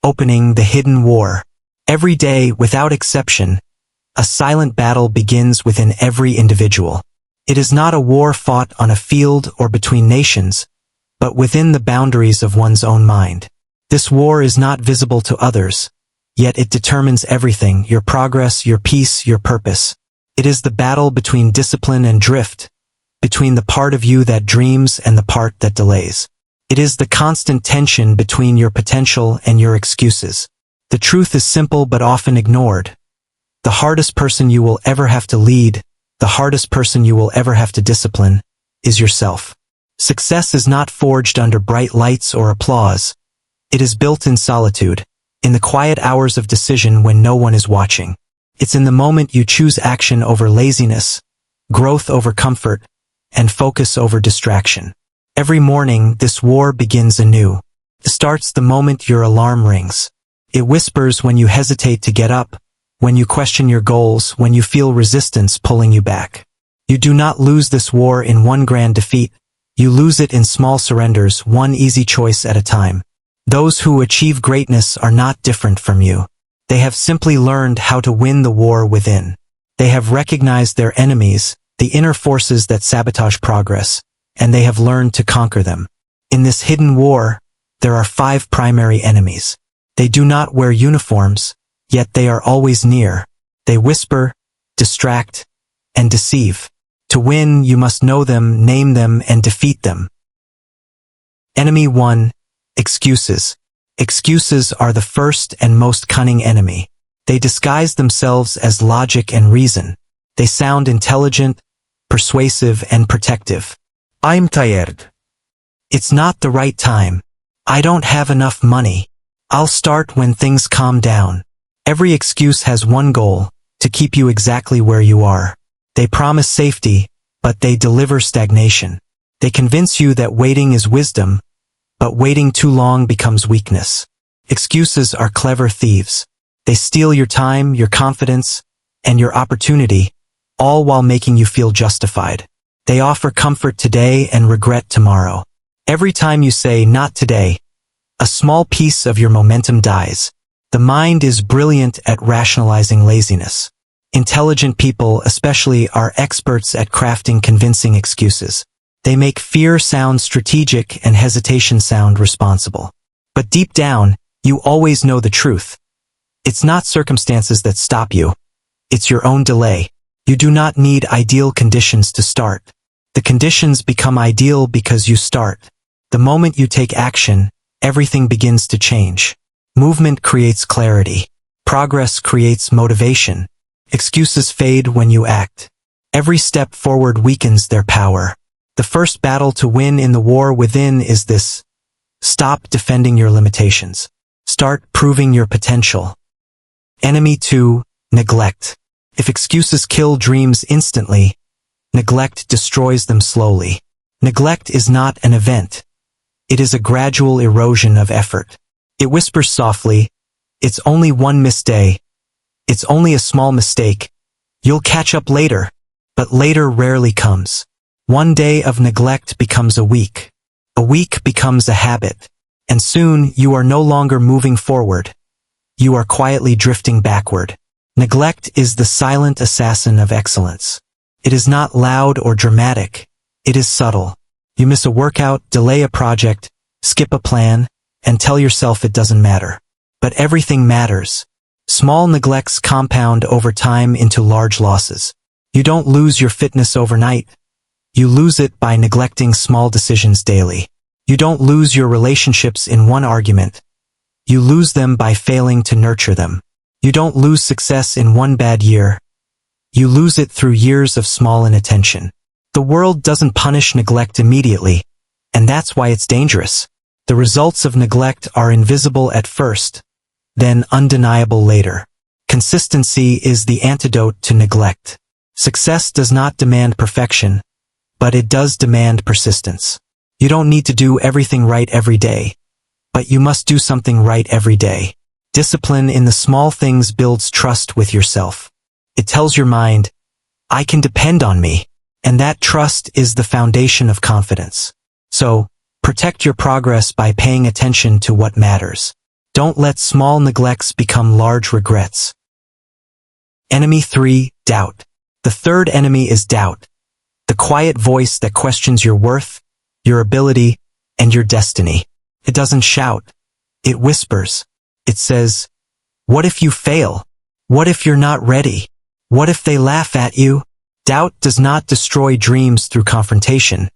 Opening the hidden war. Every day, without exception, a silent battle begins within every individual. It is not a war fought on a field or between nations, but within the boundaries of one's own mind. This war is not visible to others, yet it determines everything: your progress, your peace, your purpose. It is the battle between discipline and drift, between the part of you that dreams and the part that delays. It is the constant tension between your potential and your excuses. The truth is simple but often ignored. The hardest person you will ever have to lead, the hardest person you will ever have to discipline, is yourself. Success is not forged under bright lights or applause. It is built in solitude, in the quiet hours of decision when no one is watching. It's in the moment you choose action over laziness, growth over comfort, and focus over distraction. Every morning, this war begins anew. It starts the moment your alarm rings. It whispers when you hesitate to get up, when you question your goals, when you feel resistance pulling you back. You do not lose this war in one grand defeat. You lose it in small surrenders, one easy choice at a time. Those who achieve greatness are not different from you. They have simply learned how to win the war within. They have recognized their enemies, the inner forces that sabotage progress, and they have learned to conquer them. In this hidden war, there are 5 primary enemies. They do not wear uniforms, yet they are always near. They whisper, distract, and deceive. To win, you must know them, name them, and defeat them. Enemy 1. Excuses. Excuses are the first and most cunning enemy. They disguise themselves as logic and reason. They sound intelligent, persuasive, and protective. I'm tired. It's not the right time. I don't have enough money. I'll start when things calm down. Every excuse has one goal: to keep you exactly where you are. They promise safety, but they deliver stagnation. They convince you that waiting is wisdom, but waiting too long becomes weakness. Excuses are clever thieves. They steal your time, your confidence, and your opportunity, all while making you feel justified. They offer comfort today and regret tomorrow. Every time you say, "not today," a small piece of your momentum dies. The mind is brilliant at rationalizing laziness. Intelligent people, especially, are experts at crafting convincing excuses. They make fear sound strategic and hesitation sound responsible. But deep down, you always know the truth. It's not circumstances that stop you. It's your own delay. You do not need ideal conditions to start. The conditions become ideal because you start. The moment you take action, everything begins to change. Movement creates clarity. Progress creates motivation. Excuses fade when you act. Every step forward weakens their power. The first battle to win in the war within is this: stop defending your limitations. Start proving your potential. Enemy 2. Neglect. If excuses kill dreams instantly, neglect destroys them slowly. Neglect is not an event. It is a gradual erosion of effort. It whispers softly, "It's only one missed day. It's only a small mistake. You'll catch up later." But later rarely comes. One day of neglect becomes a week. A week becomes a habit. And soon you are no longer moving forward. You are quietly drifting backward. Neglect is the silent assassin of excellence. It is not loud or dramatic. It is subtle. You miss a workout, delay a project, skip a plan, and tell yourself it doesn't matter. But everything matters. Small neglects compound over time into large losses. You don't lose your fitness overnight. You lose it by neglecting small decisions daily. You don't lose your relationships in one argument. You lose them by failing to nurture them. You don't lose success in one bad year. You lose it through years of small inattention. The world doesn't punish neglect immediately, and that's why it's dangerous. The results of neglect are invisible at first, then undeniable later. Consistency is the antidote to neglect. Success does not demand perfection, but it does demand persistence. You don't need to do everything right every day, but you must do something right every day. Discipline in the small things builds trust with yourself. It tells your mind, "I can depend on me," and that trust is the foundation of confidence. So, protect your progress by paying attention to what matters. Don't let small neglects become large regrets. Enemy 3, doubt. The third enemy is doubt. The quiet voice that questions your worth, your ability, and your destiny. It doesn't shout. It whispers. It says, what if you fail? What if you're not ready? What if they laugh at you? Doubt does not destroy dreams through confrontation.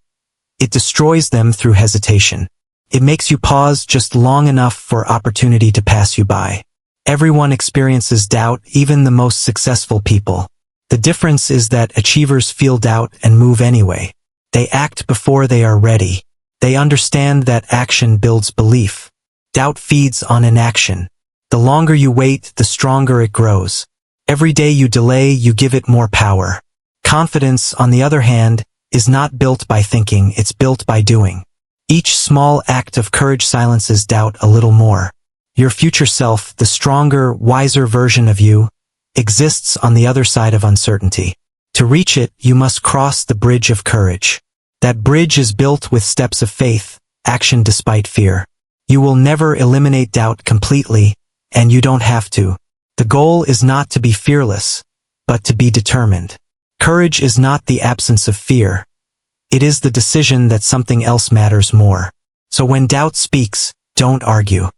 It destroys them through hesitation. It makes you pause just long enough for opportunity to pass you by. Everyone experiences doubt, even the most successful people. The difference is that achievers feel doubt and move anyway. They act before they are ready. They understand that action builds belief. Doubt feeds on inaction. The longer you wait, the stronger it grows. Every day you delay, you give it more power. Confidence, on the other hand, is not built by thinking, it's built by doing. Each small act of courage silences doubt a little more. Your future self, the stronger, wiser version of you, exists on the other side of uncertainty. To reach it, you must cross the bridge of courage. That bridge is built with steps of faith, action despite fear. You will never eliminate doubt completely, and you don't have to. The goal is not to be fearless, but to be determined. Courage is not the absence of fear. It is the decision that something else matters more. So when doubt speaks, don't argue.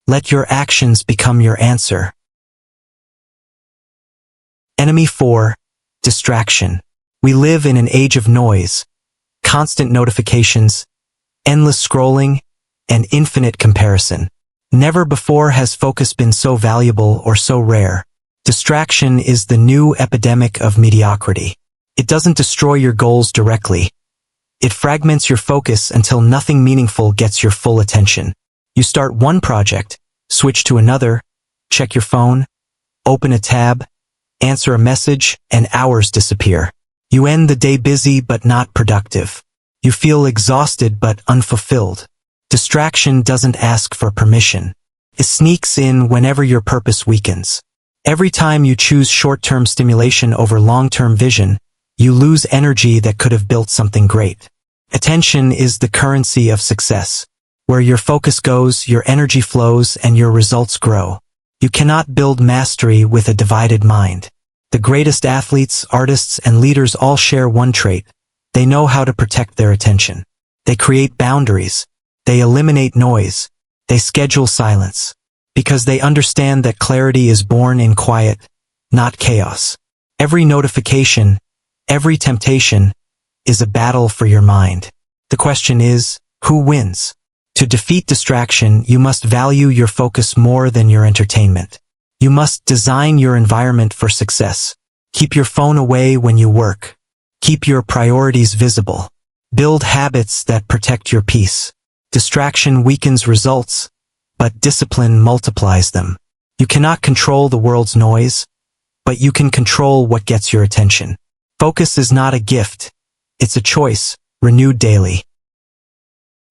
Let your actions become your answer. Enemy 4, distraction. We live in an age of noise, constant notifications, endless scrolling, and infinite comparison. Never before has focus been so valuable or so rare. Distraction is the new epidemic of mediocrity. It doesn't destroy your goals directly. It fragments your focus until nothing meaningful gets your full attention. You start one project, switch to another, check your phone, open a tab, answer a message, and hours disappear. You end the day busy but not productive. You feel exhausted but unfulfilled. Distraction doesn't ask for permission. It sneaks in whenever your purpose weakens. Every time you choose short-term stimulation over long-term vision, you lose energy that could have built something great. Attention is the currency of success. Where your focus goes, your energy flows, and your results grow. You cannot build mastery with a divided mind. The greatest athletes, artists, and leaders all share one trait. They know how to protect their attention. They create boundaries. They eliminate noise. They schedule silence. Because they understand that clarity is born in quiet, not chaos. Every notification, every temptation, is a battle for your mind. The question is, who wins? To defeat distraction, you must value your focus more than your entertainment. You must design your environment for success. Keep your phone away when you work. Keep your priorities visible. Build habits that protect your peace. Distraction weakens results, but discipline multiplies them. You cannot control the world's noise, but you can control what gets your attention. Focus is not a gift. It's a choice, renewed daily.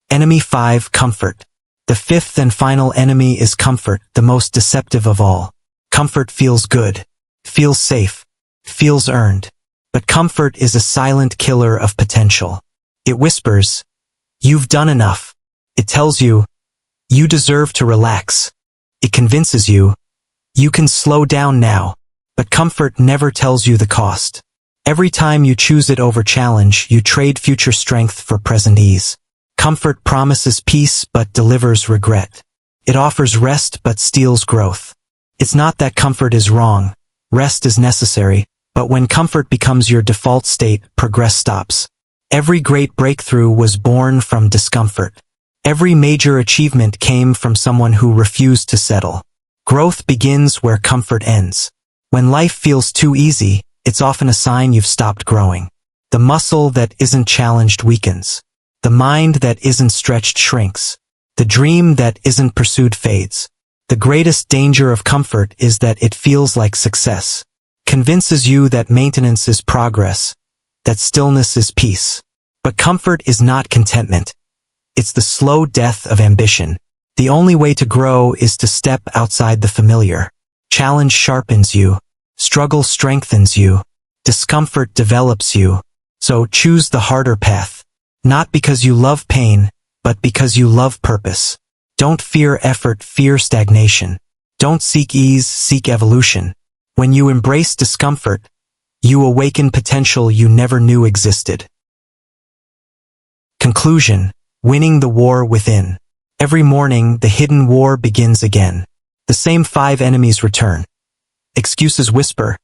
Enemy 5, comfort. The fifth and final enemy is comfort, the most deceptive of all. Comfort feels good, feels safe, feels earned. But comfort is a silent killer of potential. It whispers, "You've done enough." It tells you, "You deserve to relax." It convinces you, "You can slow down now." But comfort never tells you the cost. Every time you choose it over challenge, you trade future strength for present ease. Comfort promises peace but delivers regret. It offers rest but steals growth. It's not that comfort is wrong. Rest is necessary, but when comfort becomes your default state, progress stops. Every great breakthrough was born from discomfort. Every major achievement came from someone who refused to settle. Growth begins where comfort ends. When life feels too easy, it's often a sign you've stopped growing. The muscle that isn't challenged weakens. The mind that isn't stretched shrinks. The dream that isn't pursued fades. The greatest danger of comfort is that it feels like success. Convinces you that maintenance is progress, that stillness is peace. But comfort is not contentment. It's the slow death of ambition. The only way to grow is to step outside the familiar. Challenge sharpens you. Struggle strengthens you. Discomfort develops you. So choose the harder path. Not because you love pain, but because you love purpose. Don't fear effort, fear stagnation. Don't seek ease, seek evolution. When you embrace discomfort, you awaken potential you never knew existed. Conclusion: winning the war within. Every morning, the hidden war begins again. The same 5 enemies return. Excuses whisper,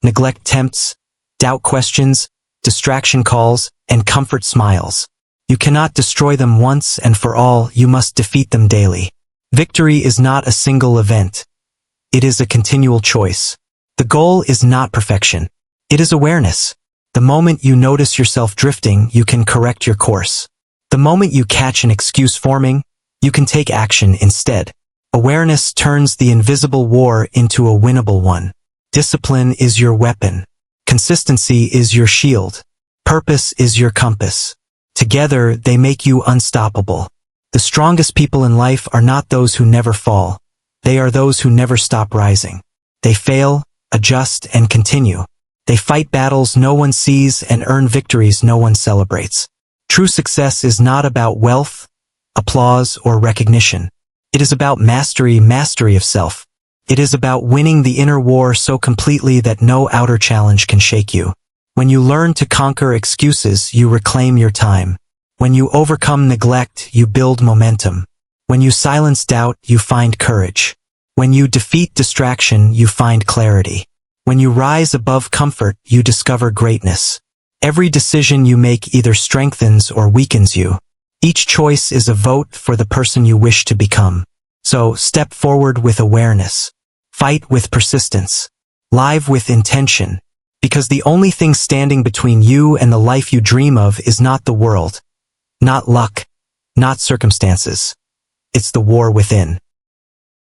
neglect tempts, doubt questions, distraction calls, and comfort smiles. You cannot destroy them once and for all, you must defeat them daily. Victory is not a single event. It is a continual choice. The goal is not perfection. It is awareness. The moment you notice yourself drifting, you can correct your course. The moment you catch an excuse forming, you can take action instead. Awareness turns the invisible war into a winnable one. Discipline is your weapon. Consistency is your shield. Purpose is your compass. Together, they make you unstoppable. The strongest people in life are not those who never fall. They are those who never stop rising. They fail, adjust, and continue. They fight battles no one sees and earn victories no one celebrates. True success is not about wealth, applause, or recognition. It is about mastery of self. It is about winning the inner war so completely that no outer challenge can shake you. When you learn to conquer excuses, you reclaim your time. When you overcome neglect, you build momentum. When you silence doubt, you find courage. When you defeat distraction, you find clarity. When you rise above comfort, you discover greatness. Every decision you make either strengthens or weakens you. Each choice is a vote for the person you wish to become. So, step forward with awareness. Fight with persistence. Live with intention. Because the only thing standing between you and the life you dream of is not the world, not luck, not circumstances. It's the war within.